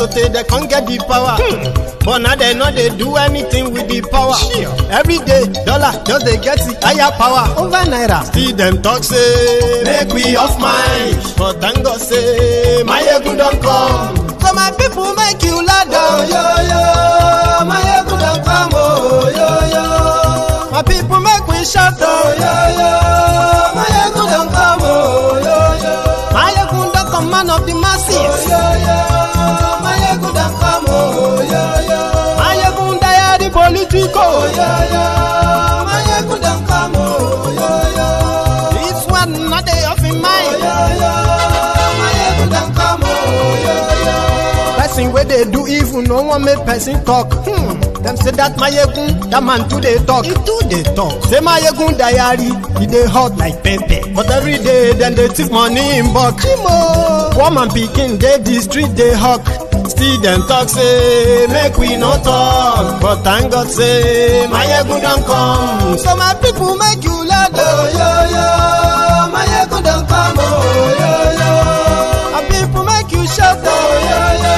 So they can't get the power. But now they know they do anything with the power. Every day, dollar just they get the higher power. Over naira. Still them talk say, make we off mind. But thank God say, my ego don't come. So my people make you loud. Oh, yo, yo, my ego don't come. Oh, yo, yo. My people make we shout. Oh, yo, yo, my ego don't come. Oh, yo, yo. My ego don't come, man of the masses. Oh, yo, yo. Politico, this one not day off in mind. Person where they do evil, no one make person talk. Them say that Mayegun, that man too they talk. He too they talk. Say Mayegun diary, he they hot like pepper. But every day then they take money in bulk. Woman picking, they the street they hawk. Still them talk say, make we no talk. But thank God say, Mayegun don't come. So my people make you loud. Oh, yo, yo, Mayegun don't come. Oh, yo, yo. My people make you shout. Oh, yo, yo.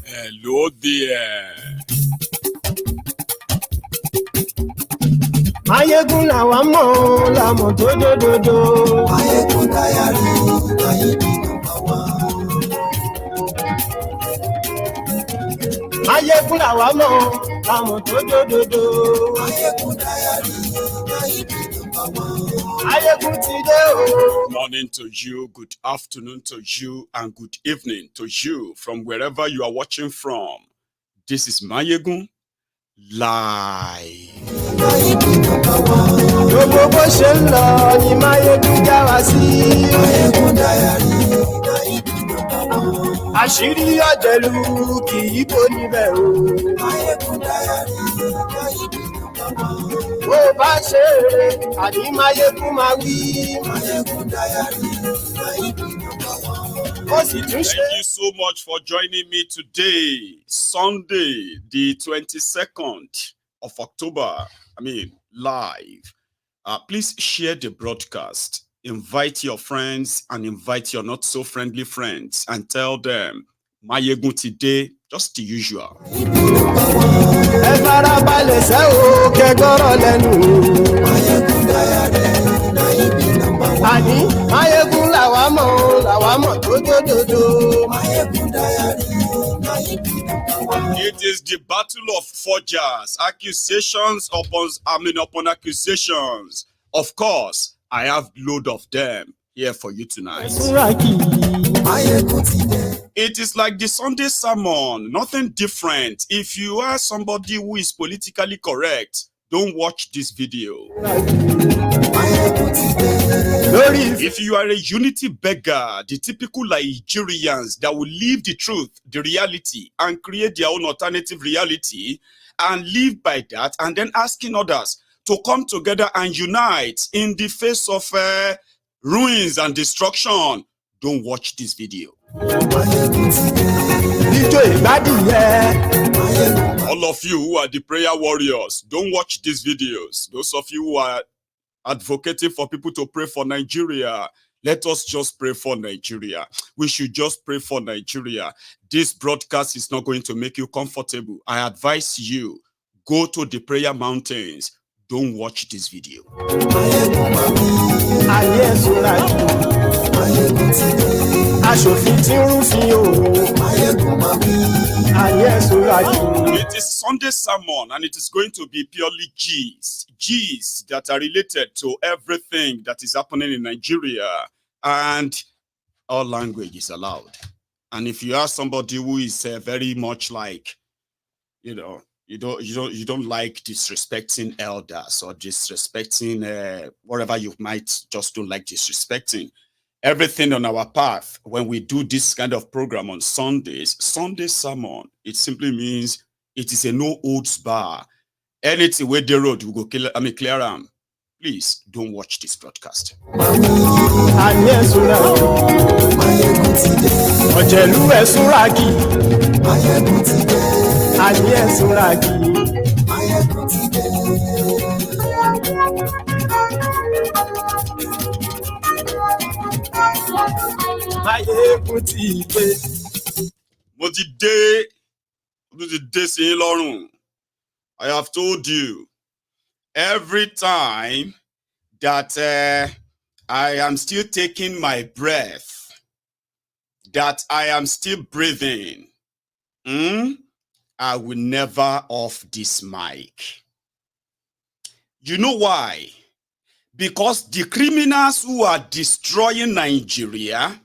Hello there. Mayegun làwa mọ̀ làmọ̀ tó dòdòdò. Mayegun diary, Mayegun number one. Mayegun làwa mọ̀ làmọ̀ tó dòdòdò. Mayegun diary, Mayegun number one. Mayegun ti dé o. Good morning to you, good afternoon to you, and good evening to you from wherever you are watching from. This is Mayegun Live. Gbogbo bó ṣe ń lọ ni Mayegun já wa sí. Mayegun diary, Mayegun number one. Àṣírí ọ̀jẹ̀lú kì í bò níbẹ̀ o. Mayegun diary, Mayegun number one. Bó bá ṣe eré, àní Mayegun máa wí. Mayegun diary, Mayegun number one. Ó sì tún ṣe. Thank you so much for joining me today, Sunday, the 22nd of October. Live. Please share the broadcast. Invite your friends and invite your not so friendly friends and tell them Mayegun today, just the usual. Ẹ farabalẹ̀ ṣe o kẹgbọ́rọ̀ lẹ́nu. Mayegun diary, Mayegun number one. Àní Mayegun làwa mọ̀ tó dòdòdò. Mayegun diary, Mayegun number one. It is the battle of forgers, accusations upon accusations. Of course, I have load of them here for you tonight. Mayegun today. It is like the Sunday sermon, nothing different. If you are somebody who is politically correct, don't watch this video. Mayegun today. If you are a unity beggar, the typical Nigerians that will live the truth, the reality, and create their own alternative reality, and live by that, and then asking others to come together and unite in the face of ruins and destruction, don't watch this video. All of you who are the prayer warriors, don't watch these videos. Those of you who are advocating for people to pray for Nigeria, let us just pray for Nigeria. We should just pray for Nigeria. This broadcast is not going to make you comfortable. I advise you, go to the prayer mountains. Don't watch this video. It is Sunday sermon and it is going to be purely G's that are related to everything that is happening in Nigeria, and all language is allowed. And if you are somebody who is very much like, you don't like disrespecting elders or disrespecting whatever you might just don't like disrespecting. Everything on our path, when we do this kind of program on Sundays, Sunday sermon, it simply means it is a no holds bar. Anything where the road we go clear them. Please don't watch this broadcast. Máyégún ti dé. Mo ti dé. Mo ti dé sí yín lọ́rùn. I have told you every time that I am still taking my breath, that I am still breathing, I will never off this mic. You know why? Because the criminals who are destroying Nigeria,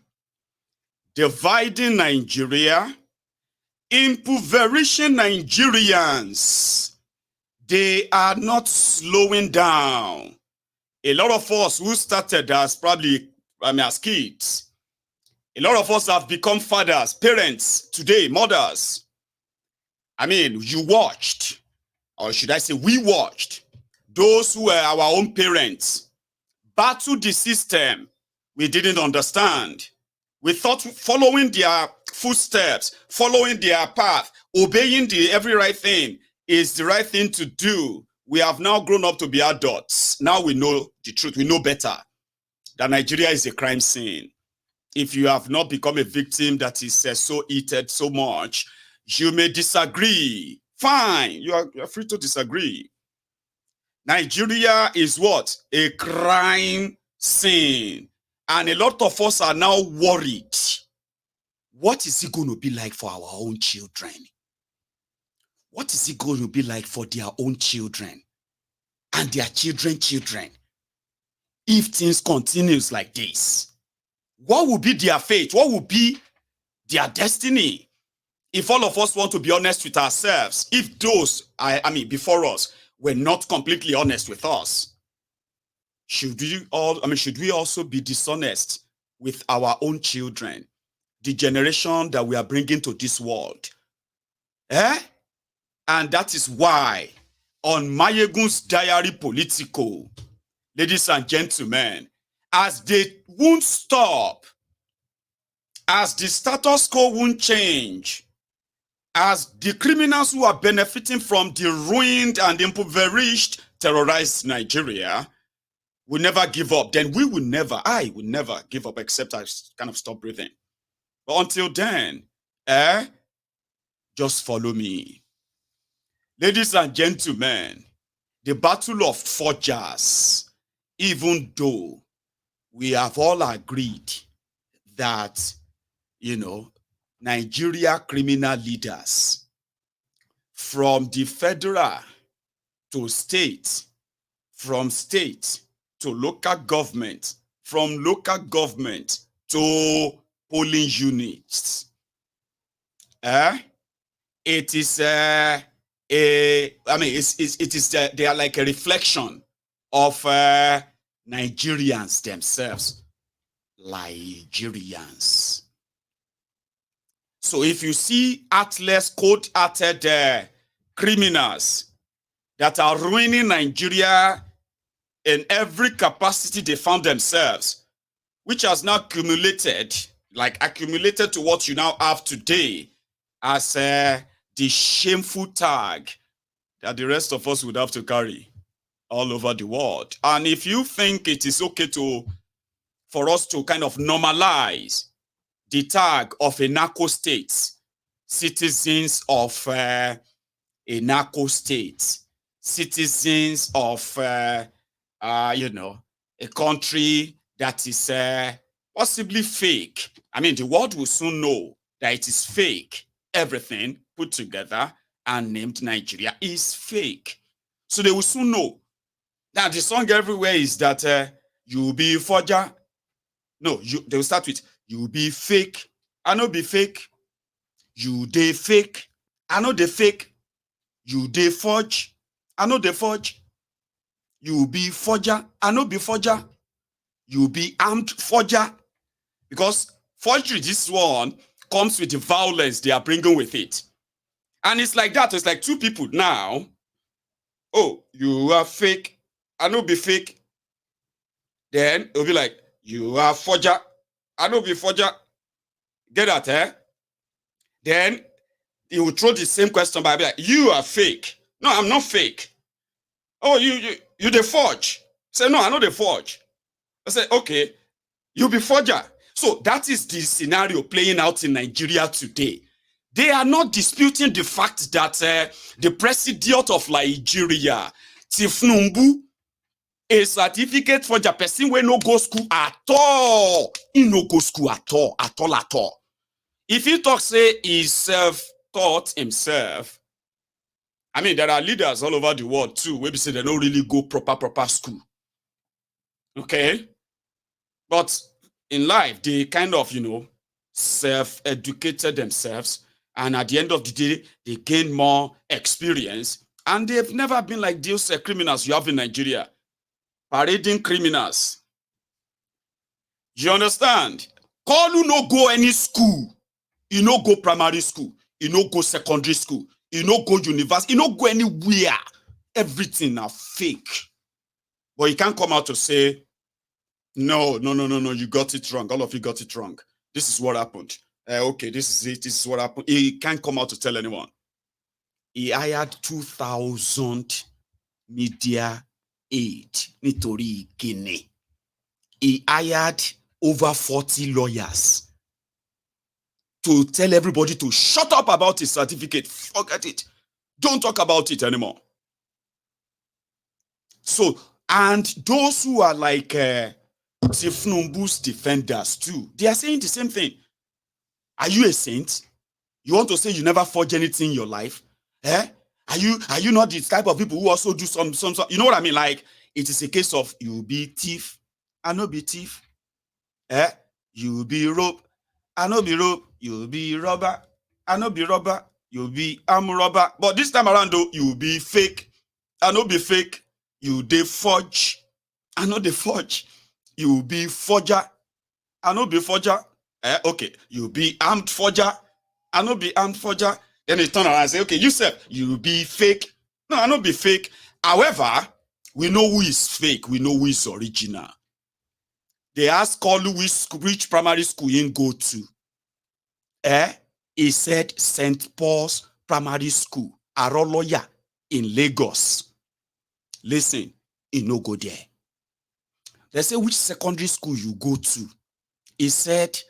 dividing Nigeria, impoverishing Nigerians, they are not slowing down. A lot of us who started as as kids, a lot of us have become fathers, parents today, mothers. I mean, you watched, or should I say we watched, those who were our own parents battle the system we didn't understand. We thought following their footsteps, following their path, obeying the every right thing is the right thing to do. We have now grown up to be adults. Now we know the truth. We know better that Nigeria is a crime scene. If you have not become a victim that is so heated so much, you may disagree. Fine, you are free to disagree. Nigeria is what? A crime scene. And a lot of us are now worried. What is it going to be like for our own children? What is it going to be like for their own children and their children? If things continues like this, what will be their fate? What will be their destiny? If all of us want to be honest with ourselves, if those, before us were not completely honest with us, should we also be dishonest with our own children, the generation that we are bringing to this world? And that is why on Mayegun's Diary Politico, ladies and gentlemen, as they won't stop, as the status quo won't change, as the criminals who are benefiting from the ruined and impoverished, terrorized Nigeria will never give up, then I will never give up except I kind of stop breathing. But until then, just follow me. Ladies and gentlemen, the battle of forgers, even though we have all agreed that, Nigeria criminal leaders from the federal to state, from state to local government, from local government to polling units, it is they are like a reflection of Nigerians themselves. Nigerians. So if you see heartless, cold-hearted criminals that are ruining Nigeria in every capacity they found themselves, which has now accumulated to what you now have today as the shameful tag that the rest of us would have to carry all over the world. And if you think it is okay for us to kind of normalize the tag of a narco state, citizens of a narco state, citizens of a country that is possibly fake. I mean, the world will soon know that it is fake. Everything put together and named Nigeria is fake. So they will soon know. Now, the song everywhere is that you be forger. No, they will start with, you be fake. I know be fake. You dey fake. I know they fake. You dey forge. I know they forge. You be forger. I know be forger. You be armed forger. Because forgery, this one, comes with the violence they are bringing with it. And it's like that. It's like two people now. Oh, you are fake. I know be fake. Then it'll be like, you are forger. I know be forger. Get that, Then he will throw the same question, but I'll be like, you are fake. No, I'm not fake. Oh, you you dey forge. Say, no, I know they forge. I say, okay, you be forger. So that is the scenario playing out in Nigeria today. They are not disputing the fact that the president of Nigeria, Tinubu, a certificate forger, person wey no go school at all. He no go school at all. If he talk say he self-taught himself, I mean, there are leaders all over the world too, where we say they don't really go proper school. Okay? But in life, they kind of, self-educated themselves. And at the end of the day, they gain more experience. And they've never been like those criminals you have in Nigeria. Parading criminals. You understand? Kalu no go any school. You no go primary school. You no go secondary school. You no go university. You no go anywhere. Everything are fake. But you can't come out to say, no, you got it wrong. All of you got it wrong. This is what happened. Okay, this is it. This is what happened. He can't come out to tell anyone. He hired 2,000 media aid. Nitori Guinea. He hired over 40 lawyers to tell everybody to shut up about his certificate. Forget it. Don't talk about it anymore. So, and those who are like Tinubu's defenders too, they are saying the same thing. Are you a saint? You want to say you never forged anything in your life? Are you not the type of people who also do some you know what I mean? Like, it is a case of you be thief, I no be thief. You be rope, I no be rope. You be robber, I no be robber. You be arm robber. But this time around though, you be fake, I no be fake. You dey forge, I no dey forge. You be forger, I no be forger. Okay, you be armed forger, I no be armed forger. Then they turn around and say, okay, you said you be fake. No, I no be fake. However, we know who is fake. We know who is original. They ask Kalu which primary school he go to. He said St. Paul's Primary School, Aroloya in Lagos. Listen, he no go there. They say, which secondary school you go to? He said,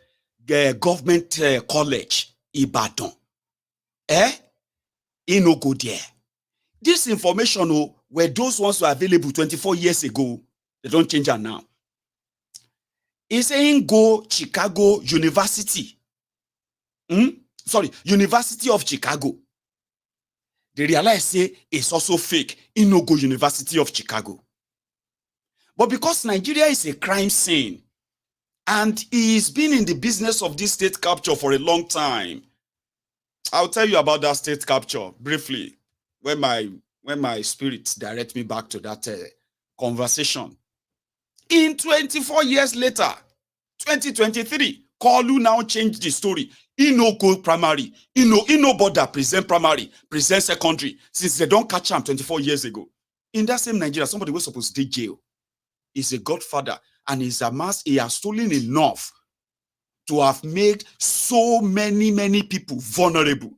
Government College, Ibadan. He no go there. This information were those ones who were available 24 years ago. They don't change it now. He's saying go Chicago University. University of Chicago. They realize say it's also fake. He no go University of Chicago. But because Nigeria is a crime scene, and he's been in the business of this state capture for a long time, I'll tell you about that state capture briefly when my spirits direct me back to that conversation. In 24 years later, 2023, Kalu now changed the story. He no go primary. He no bother present primary, present secondary, since they don't catch him 24 years ago. In that same Nigeria, somebody was supposed to jail. He's a godfather, and he has stolen enough to have made so many people vulnerable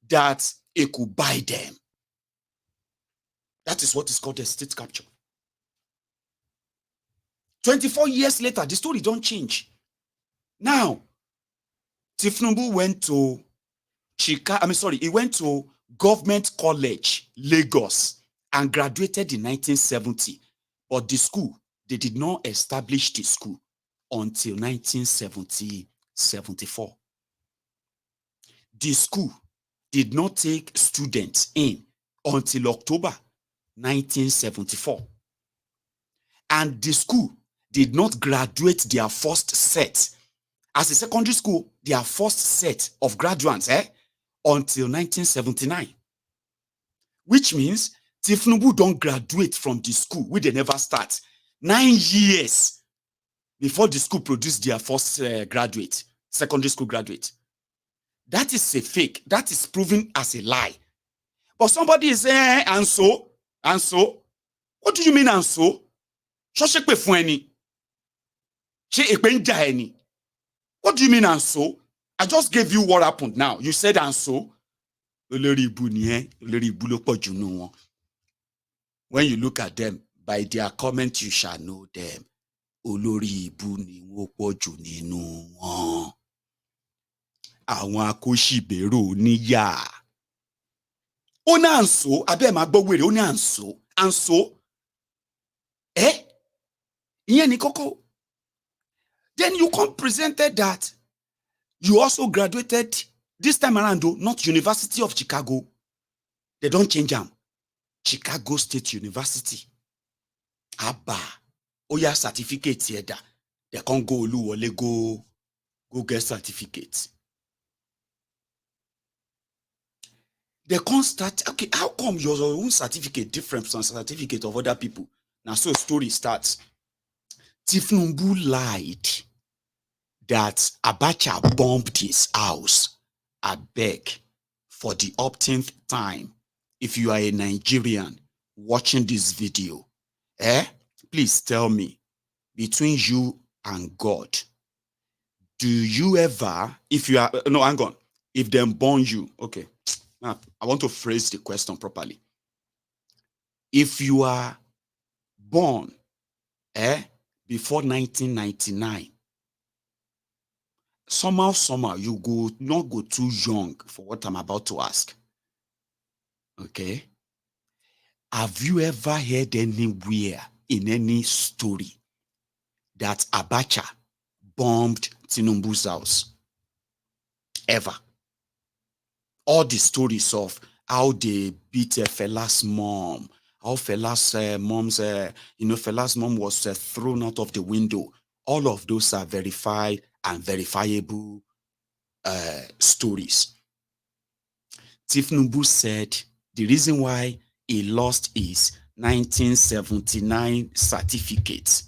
that he could buy them. That is what is called a state capture. 24 years later, the story don't change. Now, Tinubu went to he went to Government College, Lagos, and graduated in 1970. But the school, they did not establish the school until 1974. The school did not take students in until October 1974. And the school did not graduate their first set. As a secondary school, their first set of graduates until 1979. Which means Tinubu don't graduate from the school where they never start. 9 years before the school produced their first secondary school graduate. That is a fake. That is proven as a lie. But somebody is saying, and so? What do you mean, and so? What do you mean, and so? I just gave you what happened now. You said, and so? When you look at them, by their comment, you shall know them. Olórí ibu ni wọ́n pọ̀ jù nínú wọn. Àwọn akóṣìbérò níyà. Ó ní àǹsó, abẹ́ máa gbọ́ wèrè, ó ní àǹsó, àǹsó. Ìyẹn ni kókó. Then you come presented that you also graduated this time around, though, not University of Chicago. They don't change them. Chicago State University. Abba. Oya certificate here. They can't go Oluwole, go get certificate. They can't start. Okay, how come your own certificate different from certificate of other people? Now, so story starts. Tinubu lied that Abacha bombed his house. I beg for the upteenth time. If you are a Nigerian watching this video, please tell me, between you and God, do you ever, if you are, no, hang on, if them burn you, okay, now I want to phrase the question properly. If you are born, before 1999, somehow you go not go too young for what I'm about to ask. Okay. Have you ever heard anywhere in any story that Abacha bombed Tinubu's house? Ever? All the stories of how they beat Fela's mom, how Fela's Fela's mom was thrown out of the window. All of those are verified and verifiable stories. Tinubu said the reason why he lost his 1979 certificate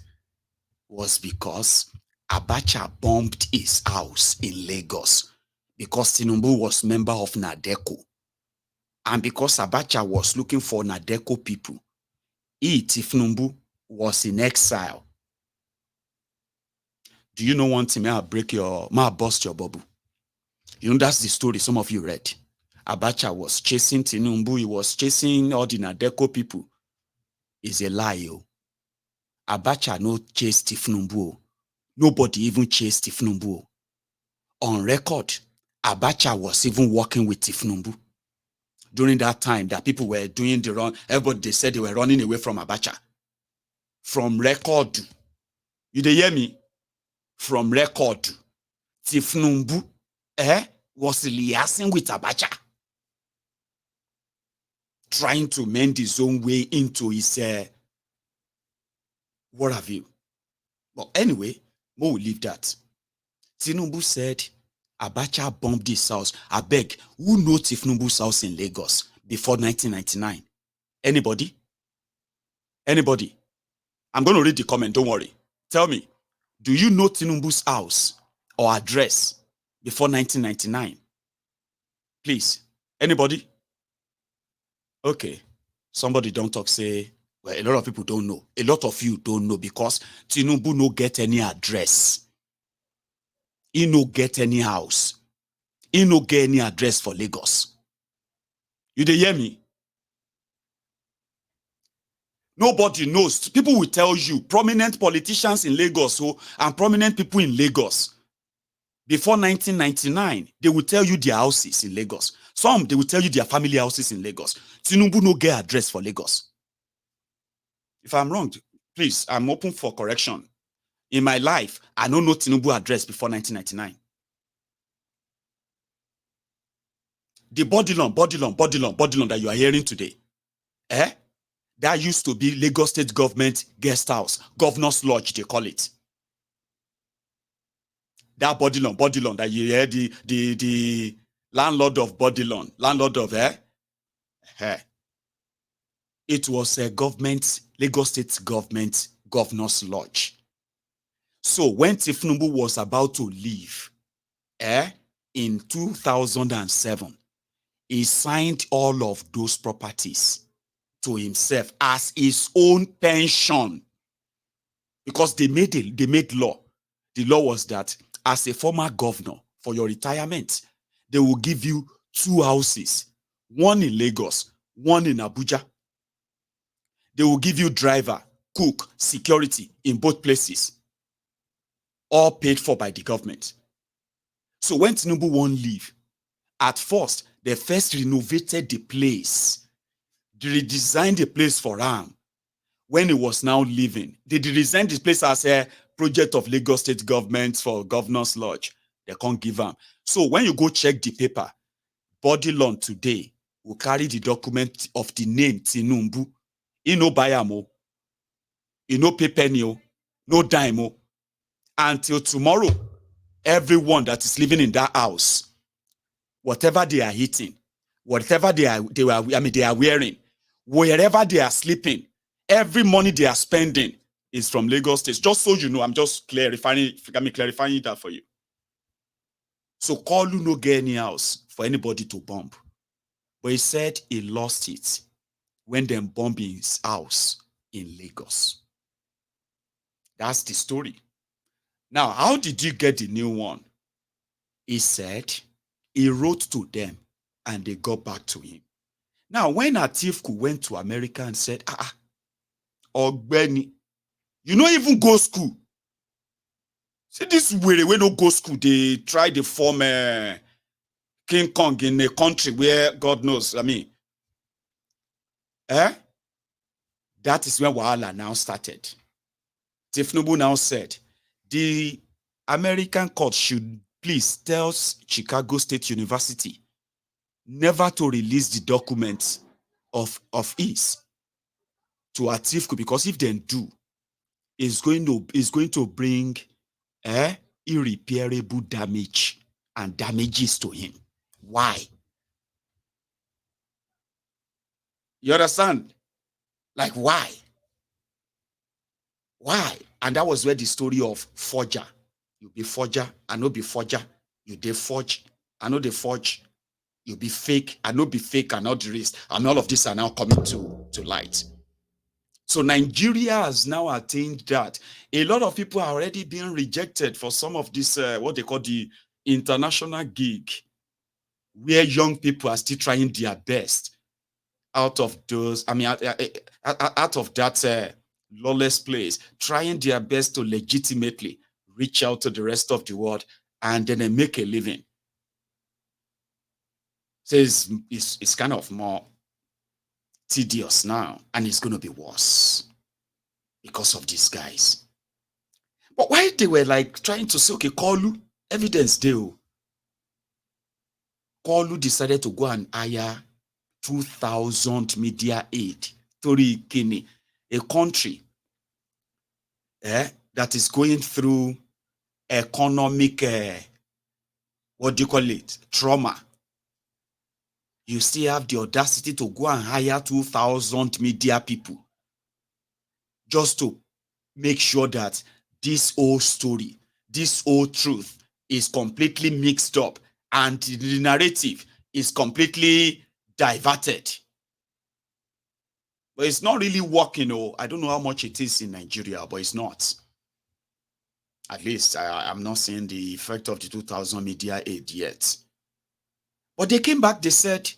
was because Abacha bombed his house in Lagos, because Tinubu was member of Nadeco, and because Abacha was looking for Nadeco people. Tinubu was in exile. Do you know one thing? May I bust your bubble? You know, that's the story some of you read. Abacha was chasing Tinubu. He was chasing all the Nadeco people. It's a lie. Abacha no chased Tinubu. Nobody even chased Tinubu. On record, Abacha was even working with Tinubu. During that time that people were doing the run, everybody, they said they were running away from Abacha. From record, you dey hear me? From record, Tinubu was liaising with Abacha, trying to mend his own way into his what have you. But anyway, we'll leave that. Tinubu said Abacha bombed his house. I beg, who knows Tinubu's house in Lagos before 1999? Anybody? Anybody? I'm going to read the comment, don't worry. Tell me, do you know Tinubu's house or address before 1999? Please, anybody? Okay, somebody don't talk, say, well, a lot of people don't know. A lot of you don't know because Tinubu no get any address. He no get any house. He no get any address for Lagos. You dey hear me? Nobody knows. People will tell you, prominent politicians in Lagos and prominent people in Lagos, before 1999, they will tell you their houses in Lagos. Some, they will tell you their family houses in Lagos. Tinubu no get address for Lagos. If I'm wrong, please, I'm open for correction. In my life, I don't know Tinubu address before 1999. The bodilon that you are hearing today, that used to be Lagos State Government Guest House, Governor's Lodge, they call it. That bodilon that you hear, the landlord of bodilon, landlord of it was a government, Lagos State Government Governor's Lodge. So when Tinubu was about to leave, in 2007, he signed all of those properties to himself as his own pension, because they made law. The law was that as a former governor, for your retirement, they will give you 2 houses, one in Lagos, one in Abuja. They will give you driver, cook, security in both places, all paid for by the government. So when Tinubu won't leave, at first, they first renovated the place. They redesigned the place for him. When he was now leaving, they redesigned the place as a project of Lagos State government for Governor's Lodge. They can't give him. So when you go check the paper, body loan today will carry the document of the name Tinubu. He no buy am, he no pay penny, no dime. Until tomorrow, everyone that is living in that house, whatever they are eating, whatever they are wearing, wherever they are sleeping, every money they are spending is from Lagos State. Just so you know, I'm just clarifying that for you. So Kalu no get any house for anybody to bomb. But he said he lost it when they bombed his house in Lagos. That's the story. Now, how did you get the new one? He said he wrote to them and they got back to him. Now, when Atiku went to America and said, Ogbeni, you don't even go school. See, this way we don't go school, they try to form a King Kong in a country where God knows, that is when Wahala now started. Tinubu now said, the American court should please tell Chicago State University never to release the documents of his to Atiku, because if they do, it's going to bring irreparable damage and damages to him. Why? You understand? Like, why? Why? And that was where the story of forger. You be forger, I know be forger. You dey forge, I know they forge. You be fake, I know be fake, and not the rest. And all of this are now coming to light. So Nigeria has now attained that. A lot of people are already being rejected for some of this, what they call the international gig, where young people are still trying their best out of those, out of that lawless place, trying their best to legitimately reach out to the rest of the world and then they make a living. So it's kind of more tedious now, and it's going to be worse because of these guys. But why they were like trying to say, okay, Kalu, evidence deal. Kalu decided to go and hire 2,000 media aid, Tori Kini, a country that is going through economic, what do you call it, trauma. You still have the audacity to go and hire 2,000 media people just to make sure that this whole story, this whole truth is completely mixed up and the narrative is completely diverted. But it's not really working. I don't know how much it is in Nigeria, but it's not. At least I'm not seeing the effect of the 2,000 media aid yet. But they came back, they said,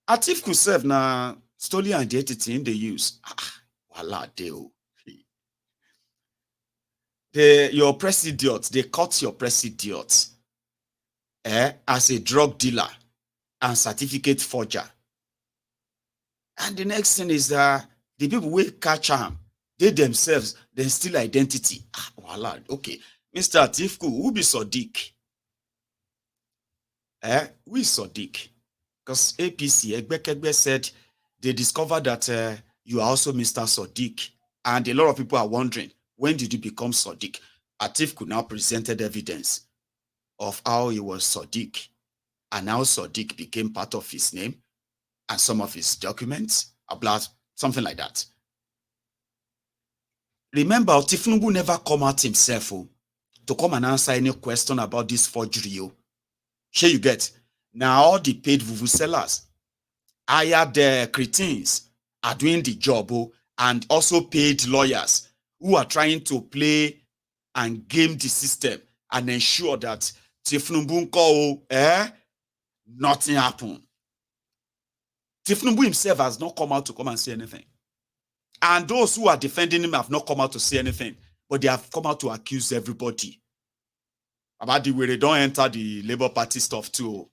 Atiku serve na stolen identity in the use. Voila, your press idiot, they caught your press idiot as a drug dealer and certificate forger. And the next thing is that the people will catch them, they themselves, then steal identity. Voila, okay. Mr. Atiku, who be Sadiq? Who is Sadiq? Because APC, Egbekegbe said they discovered that you are also Mr. Sadiq. And a lot of people are wondering, when did you become Sadiq? Atiku now presented evidence of how he was Sadiq. And how Sadiq became part of his name and some of his documents, about something like that. Remember, Tinubu never come out himself to come and answer any question about this forgery. Sure you get? Now all the paid vuvuzelas, hired cretins are doing the job, and also paid lawyers who are trying to play and game the system and ensure that Tinubu nothing happened. Tinubu himself has not come out to come and say anything. And those who are defending him have not come out to say anything, but they have come out to accuse everybody. About the way they don't enter the Labour Party stuff too.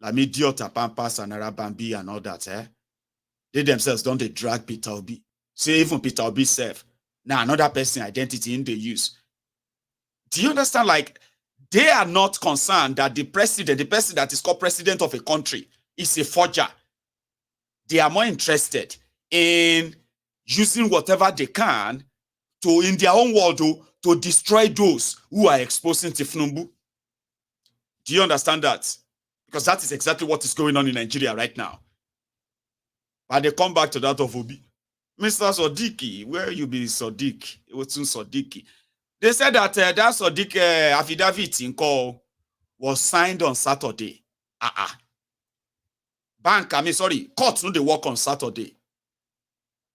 Like Mediota, Pampas, and Arabambi and all that, eh? They themselves don't they drag Peter Obi. Say even Peter Obi self. Now another person identity in the use. Do you understand? Like, they are not concerned that the person that is called president of a country, is a forger. They are more interested in using whatever they can to, in their own world, to destroy those who are exposing Tinubu. Do you understand that? Because that is exactly what is going on in Nigeria right now. But they come back to that of Obi. Mr. Sodiki, where you be Sodiq? It was Sodiki. They said that that Sodiq affidavit in call was signed on Saturday. Court no, they work on Saturday.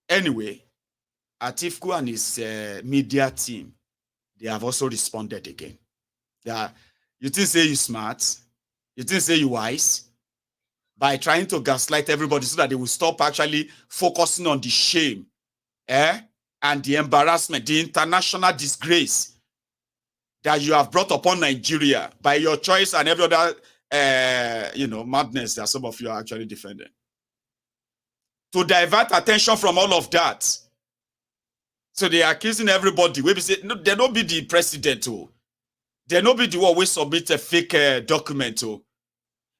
Anyway, Atiku and his media team, they have also responded again. You think say you smart, you think say you wise, by trying to gaslight everybody so that they will stop actually focusing on the shame, and the embarrassment, the international disgrace that you have brought upon Nigeria by your choice and every other madness that some of you are actually defending. To divert attention from all of that. So they are accusing everybody. We say, no, they don't be the president. They don't be the one who submit a fake document.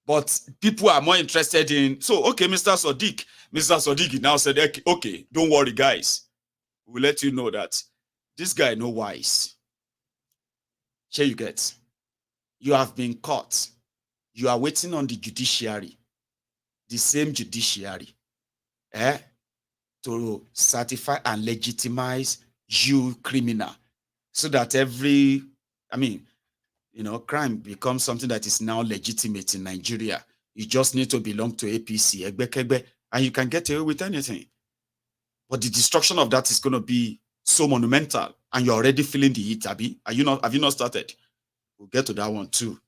But people are more interested in, so, okay, Mr. Sodiq now said, okay, don't worry, guys. We'll let you know that this guy no wise. Here you get. You have been caught. You are waiting on the judiciary. The same judiciary. To certify and legitimize you criminal. So that crime becomes something that is now legitimate in Nigeria. You just need to belong to APC, and you can get away with anything. But the destruction of that is going to be so monumental, and you're already feeling the heat, Abi. Have you not started? We'll get to that one too.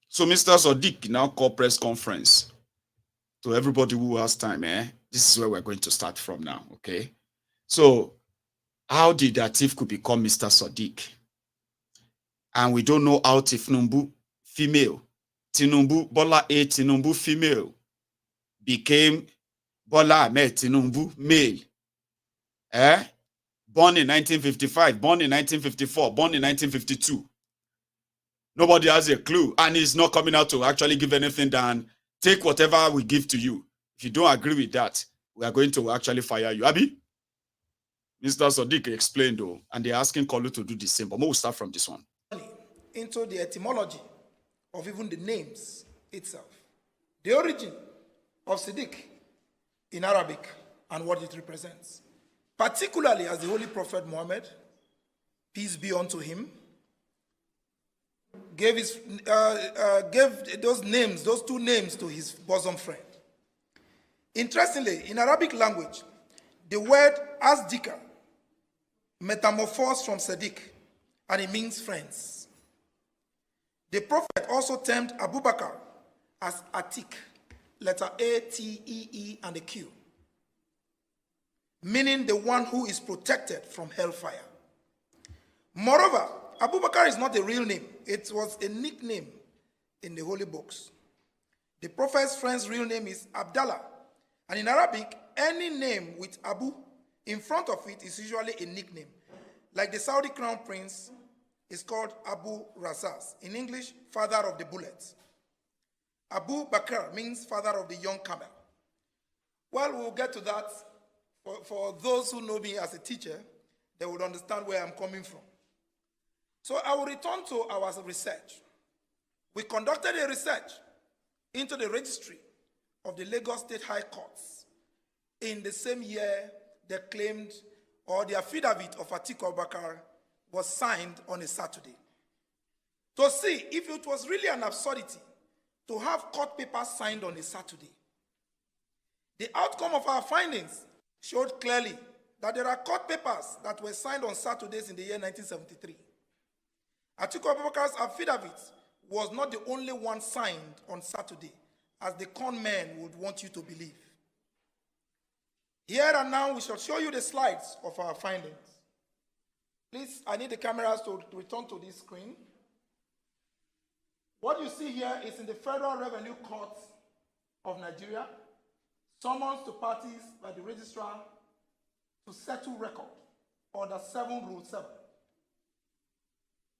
So Mr. Sodiq now call press conference to everybody who has time. This is where we're going to start from now, okay? So how did Atiku become Mr. Sodiq? And we don't know how Tinubu, female, Bola A. Tinubu, female, became Bola Ahmed Tinubu, male. Born in 1955, born in 1954, born in 1952. Nobody has a clue, and he's not coming out to actually give anything than take whatever we give to you. If you don't agree with that, we are going to actually fire you. Abi? Mr. Sodiq explained, though, and they're asking Kolu to do the same, but we'll start from this one. Into the etymology of even the names itself. The origin of Siddiq in Arabic and what it represents. Particularly as the Holy Prophet Muhammad, peace be unto him, gave those two names to his bosom friend. Interestingly, in Arabic language, the word Asdika metamorphosed from Sadiq, and it means friends. The Prophet also termed Abu Bakr as Atik, letter A, T, E, E, and a Q, meaning the one who is protected from hellfire. Moreover, Abu Bakr is not a real name. It was a nickname in the holy books. The Prophet's friend's real name is Abdallah, and in Arabic, any name with Abu in front of it is usually a nickname. Like the Saudi crown prince is called Abu Razaz. In English, father of the bullet. Abu Bakr means father of the young camel. Well, we'll get to that. For those who know me as a teacher, they would understand where I'm coming from. So I will return to our research. We conducted a research into the registry of the Lagos State High Courts in the same year they claimed, or the affidavit of Atiku Abubakar was signed on a Saturday, to see if it was really an absurdity to have court papers signed on a Saturday. The outcome of our findings showed clearly that there are court papers that were signed on Saturdays in the year 1973. Atiku Abubakar's affidavit was not the only one signed on Saturday, as the con men would want you to believe. Here and now, we shall show you the slides of our findings. Please, I need the cameras to return to this screen. What you see here is in the Federal Revenue Court of Nigeria, summons to parties by the registrar to settle record, Order 7, Rule 7,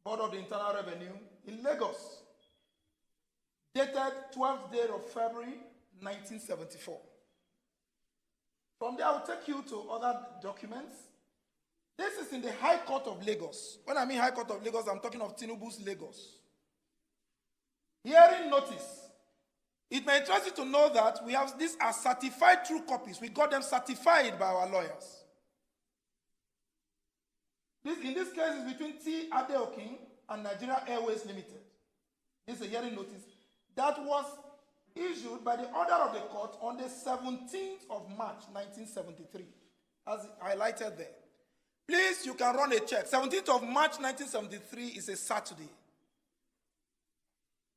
Board of the Internal Revenue in Lagos, dated 12th day of February 1974. From there, I will take you to other documents. This is in the High Court of Lagos. When I mean High Court of Lagos, I'm talking of Tinubu's Lagos. Hearing notice. It may interest you to know that we have these are certified true copies. We got them certified by our lawyers. In this case, is between T. Adeokin and Nigeria Airways Limited. This is a hearing notice that was issued by the order of the court on the 17th of March, 1973, as highlighted there. Please, you can run a check. 17th of March, 1973 is a Saturday.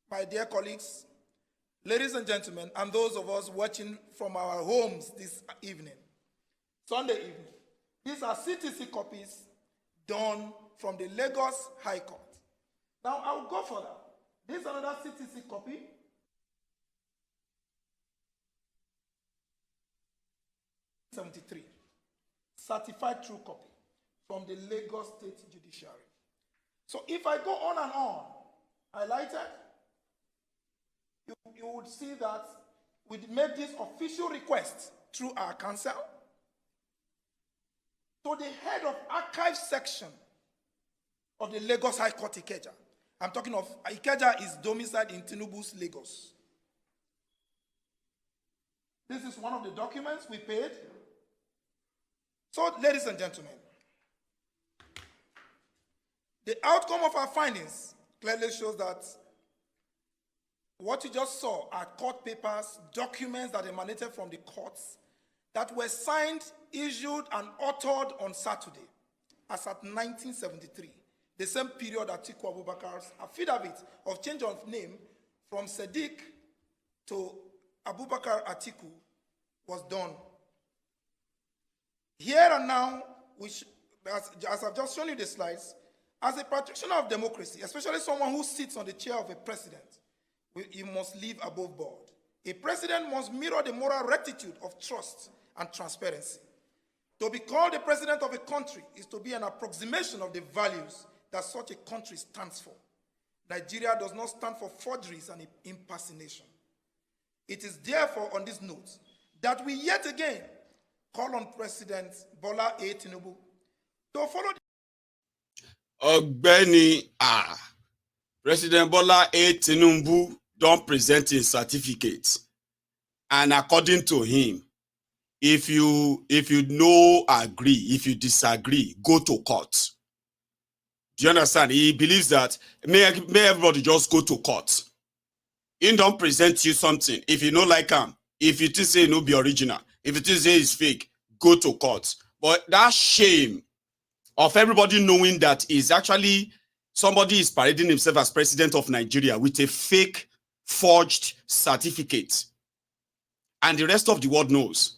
My dear colleagues, ladies and gentlemen, and those of us watching from our homes this evening, Sunday evening, these are CTC copies done from the Lagos High Court. Now, I will go further. This is another CTC copy. '73, certified true copy from the Lagos State Judiciary. So if I go on and on, highlighted, you would see that we made this official request through our counsel to the head of archive section of the Lagos High Court Ikeja. I'm talking of Ikeja is domiciled in Tinubu's Lagos. This is one of the documents we paid. So, ladies and gentlemen, the outcome of our findings clearly shows that what you just saw are court papers, documents that emanated from the courts that were signed, issued, and authored on Saturday, as at 1973, the same period Atiku Abubakar's affidavit of change of name from Sadiq to Abubakar Atiku was done. Here and now, which, as I've just shown you the slides, as a practitioner of democracy, especially someone who sits on the chair of a president, you must live above board. A president must mirror the moral rectitude of trust and transparency. To be called the president of a country is to be an approximation of the values that such a country stands for. Nigeria does not stand for forgeries and impersonation. It is therefore on this note that we yet again call on President Bola A. Tinubu to follow President Bola A. Tinubu don't present his certificate, and according to him, if you no agree, if you disagree, go to court. Do you understand? He believes that may everybody just go to court. He don't present you something. If you no like him, if you think say no be original, if you think say it's fake, go to court. But that shame of everybody knowing that is actually somebody is parading himself as president of Nigeria with a fake, forged certificate. And the rest of the world knows.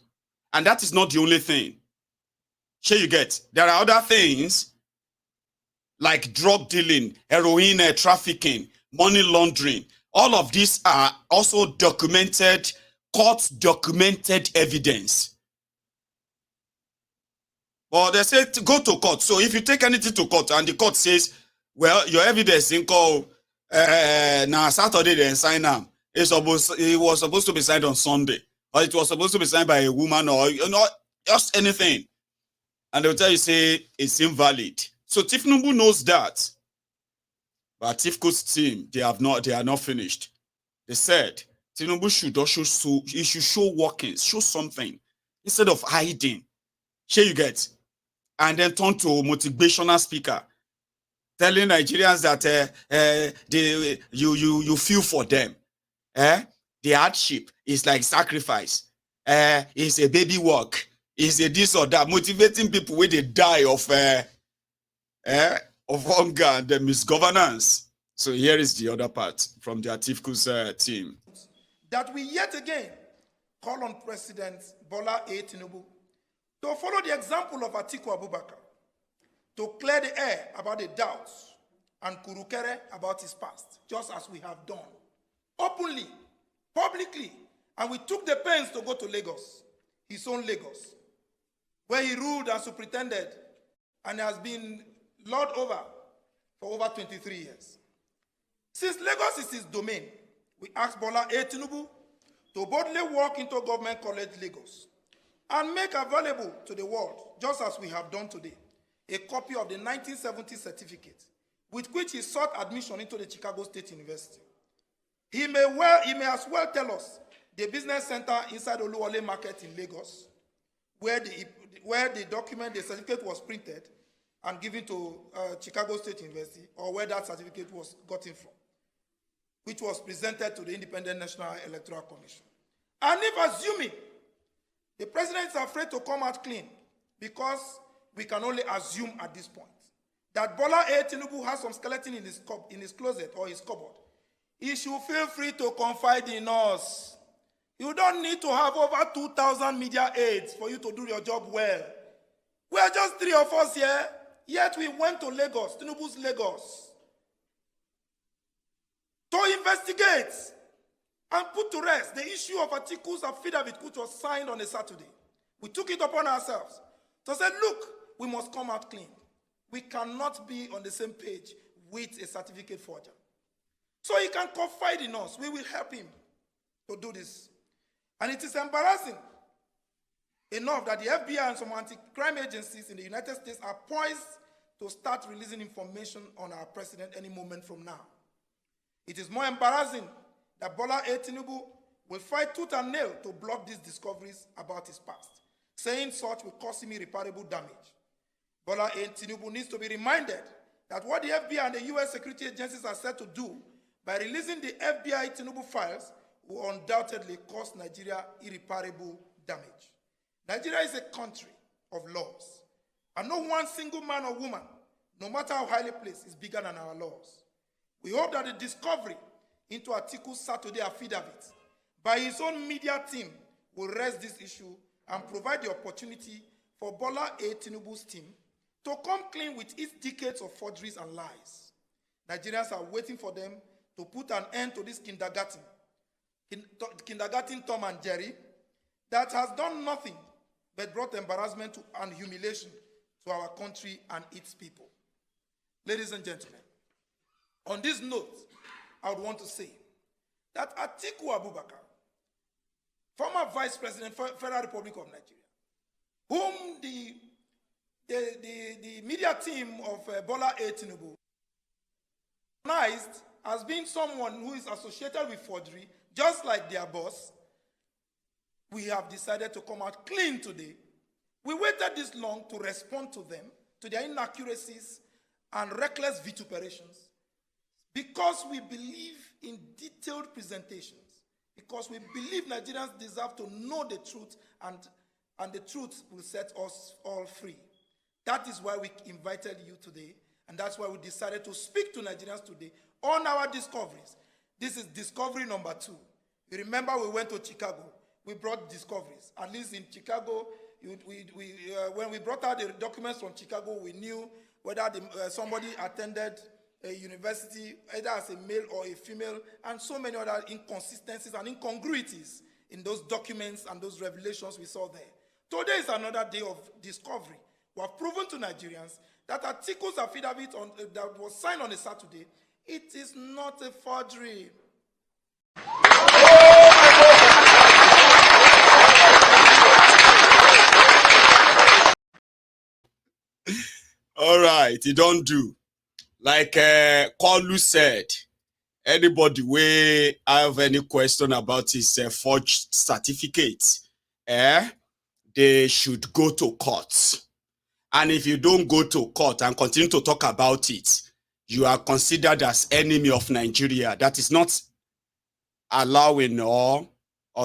And that is not the only thing. Sure you get. There are other things like drug dealing, heroin trafficking, money laundering. All of these are also documented, court-documented evidence. But they say to go to court. So if you take anything to court and the court says, well, your evidence in call now Saturday they sign them. It was supposed to be signed on Sunday, or it was supposed to be signed by a woman, or just anything. And they'll tell you say it's invalid. So Tinubu knows that. But Tifko's team, they are not finished. They said Tinubu should also show workings, show something instead of hiding. Here you get. And then turn to motivational speaker, telling Nigerians that you feel for them. The hardship is like sacrifice. It's a baby work. It's a this or that. Motivating people when they die of hunger and the misgovernance. So here is the other part from the Atifu's team. that we yet again call on President Bola A. Tinubu to follow the example of Atiku Abubakar, to clear the air about the doubts and kurukere about his past, just as we have done, openly, publicly, and we took the pains to go to Lagos, his own Lagos, where he ruled and superintended and has been lord over for over 23 years. Since Lagos is his domain, we asked Bola A. Tinubu to boldly walk into Government College Lagos and make available to the world, just as we have done today, a copy of the 1970 certificate with which he sought admission into the Chicago State University. He may as well tell us the business center inside Oluwole Market in Lagos, where the document, the certificate was printed and given to Chicago State University, or where that certificate was gotten from, which was presented to the Independent National Electoral Commission. And if assuming the president is afraid to come out clean, because we can only assume at this point that Bola A. Tinubu has some skeleton in his closet or his cupboard, he should feel free to confide in us. You don't need to have over 2,000 media aides for you to do your job well. We are just 3 of us here, yet we went to Lagos, Tinubu's Lagos, to investigate and put to rest the issue of Atiku's affidavit, which was signed on a Saturday. We took it upon ourselves to say, look, we must come out clean. We cannot be on the same page with a certificate forger. So he can confide in us. We will help him to do this. And it is embarrassing enough that the FBI and some anti-crime agencies in the United States are poised to start releasing information on our president any moment from now. It is more embarrassing that Bola A. Tinubu will fight tooth and nail to block these discoveries about his past, saying such will cause him irreparable damage. Bola A. Tinubu needs to be reminded that what the FBI and the U.S. security agencies are set to do by releasing the FBI Tinubu files will undoubtedly cause Nigeria irreparable damage. Nigeria is a country of laws, and no one single man or woman, no matter how highly placed, is bigger than our laws. We hope that the discovery into Atiku's Saturday affidavit by his own media team will raise this issue and provide the opportunity for Bola A. Tinubu's team to come clean with its decades of forgeries and lies. Nigerians are waiting for them to put an end to this kindergarten Tom and Jerry that has done nothing but brought embarrassment and humiliation to our country and its people. Ladies and gentlemen, on this note, I would want to say that Atiku Abubakar, former Vice President, Federal Republic of Nigeria, whom the media team of Bola A. Tinubu recognized as being someone who is associated with forgery, just like their boss, we have decided to come out clean today. We waited this long to respond to them, to their inaccuracies and reckless vituperations, because we believe in detailed presentations, because we believe Nigerians deserve to know the truth, and the truth will set us all free. That is why we invited you today, and that's why we decided to speak to Nigerians today on our discoveries. This is discovery number 2. You remember we went to Chicago. We brought discoveries. At least in Chicago, when we brought out the documents from Chicago, we knew whether somebody attended a university, either as a male or a female, and so many other inconsistencies and incongruities in those documents and those revelations we saw there. Today is another day of discovery. We have proven to Nigerians that Atiku's affidavit that was signed on a Saturday, it is not a forgery. All right, you don't do. Like Kolu said, anybody will have any question about his forged certificate, they should go to court. And if you don't go to court and continue to talk about it, you are considered as enemy of Nigeria. That is not allowing or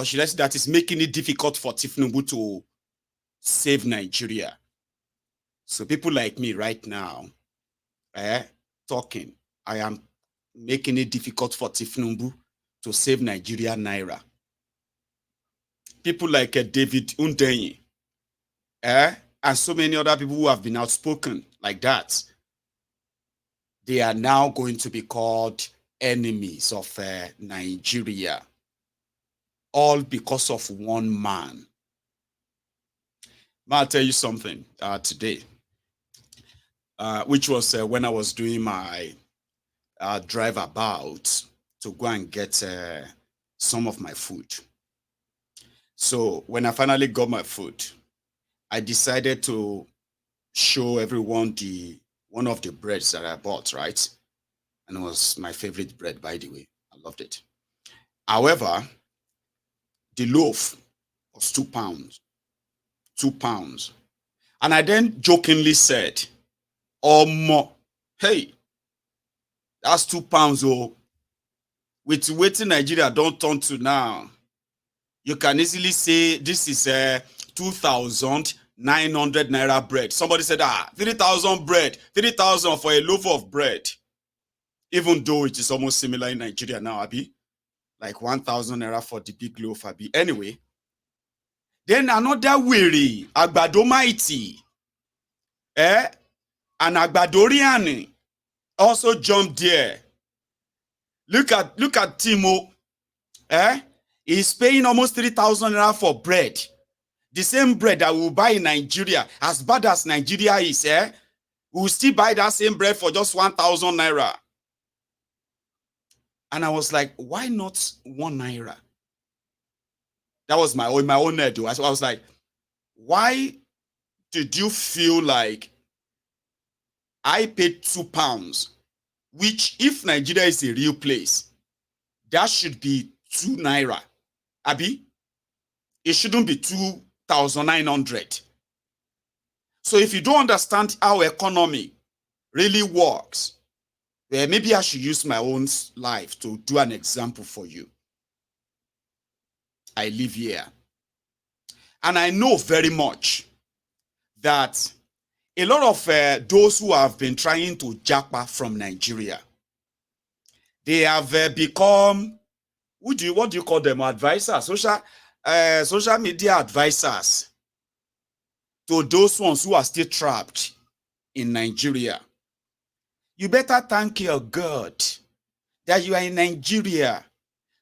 should I say that is making it difficult for Tinubu to save Nigeria. So people like me right now, talking, I am making it difficult for Tinubu to save Nigeria Naira. People like David Undenyi, and so many other people who have been outspoken like that, they are now going to be called enemies of Nigeria, all because of one man. I'll tell you something today, which was when I was doing my drive about to go and get some of my food. So when I finally got my food, I decided to show everyone one of the breads that I bought, right? And it was my favorite bread, by the way. I loved it. However, the loaf was 2 pounds. 2 pounds. And I then jokingly said, "Oh, more, hey, that's 2 pounds, oh. With waiting Nigeria don't turn to now. You can easily say this is 2,900 naira bread." Somebody said, 3,000 bread, 3,000 for a loaf of bread. Even though it is almost similar in Nigeria now, Abi. Like 1,000 naira for the big loaf, Abi. Anyway, then another weary, Agbado Mighty, and Agbadoriani also jumped there. Look at Timo, he's paying almost 3,000 naira for bread. The same bread that we will buy in Nigeria, as bad as Nigeria is, we will still buy that same bread for just 1,000 naira. And I was like, why not 1 naira? That was my own head. So I was like, why did you feel like I paid 2 pounds, which if Nigeria is a real place, that should be 2 naira. Abi, it shouldn't be 2,900. So if you don't understand how economy really works, well, maybe I should use my own life to do an example for you. I live here. And I know very much that a lot of those who have been trying to japa from Nigeria, they have become, what do you call them, advisors, social media advisors to those ones who are still trapped in Nigeria. You better thank your God that you are in Nigeria.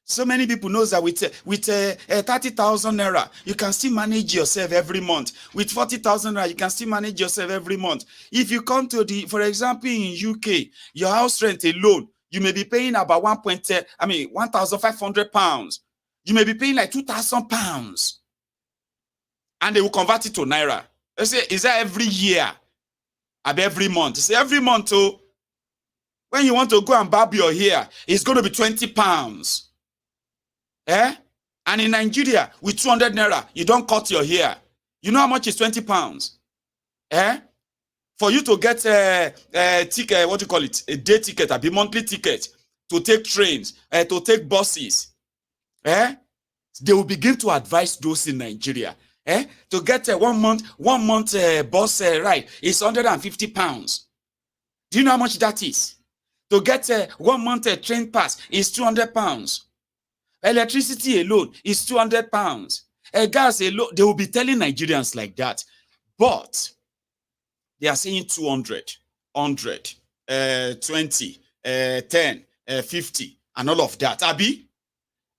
So many people knows that with 30,000 naira, you can still manage yourself every month. With 40,000 naira, you can still manage yourself every month. If you come to for example, in UK, your house rent alone, you may be paying about 1,500 pounds. You may be paying like 2,000 pounds. And they will convert it to naira. They say, is that every year? Every month? They say every month, oh. When you want to go and barb your hair, it's going to be 20 pounds. And in Nigeria, with 200 naira, you don't cut your hair. You know how much is 20 pounds? For you to get a ticket, what do you call it? A day ticket, a monthly ticket, to take trains, to take buses. They will begin to advise those in Nigeria. To get a one month bus ride is 150 pounds. Do you know how much that is? To get a 1 month train pass is 200 pounds. Electricity alone is 200 pounds. Gas alone, they will be telling Nigerians like that. But they are saying 200, 100, 20, 10, 50, and all of that. Abi?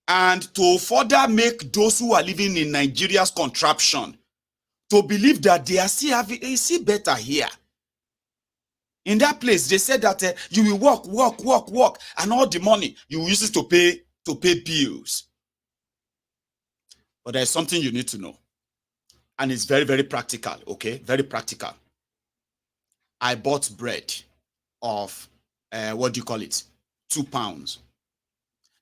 And to further make those who are living in Nigeria's contraption to believe that they are still better here. In that place, they said that you will work, and all the money you will use it to pay bills. But there's something you need to know. And it's very, very practical, okay? Very practical. I bought bread of, 2 pounds.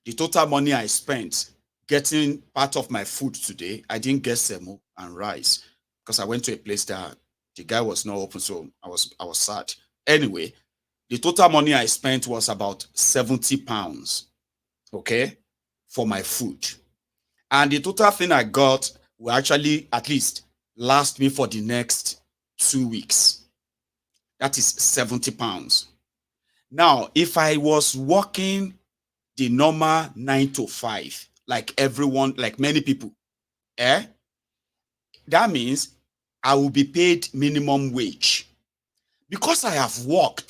The total money I spent getting part of my food today, I didn't get semo and rice because I went to a place that the guy was not open, so I was sad. Anyway, the total money I spent was about 70 pounds, okay, for my food. And the total thing I got will actually at least last me for the next 2 weeks. That is 70 pounds. Now, if I was working the normal 9 to 5, like everyone, like many people, that means I will be paid minimum wage. Because I have worked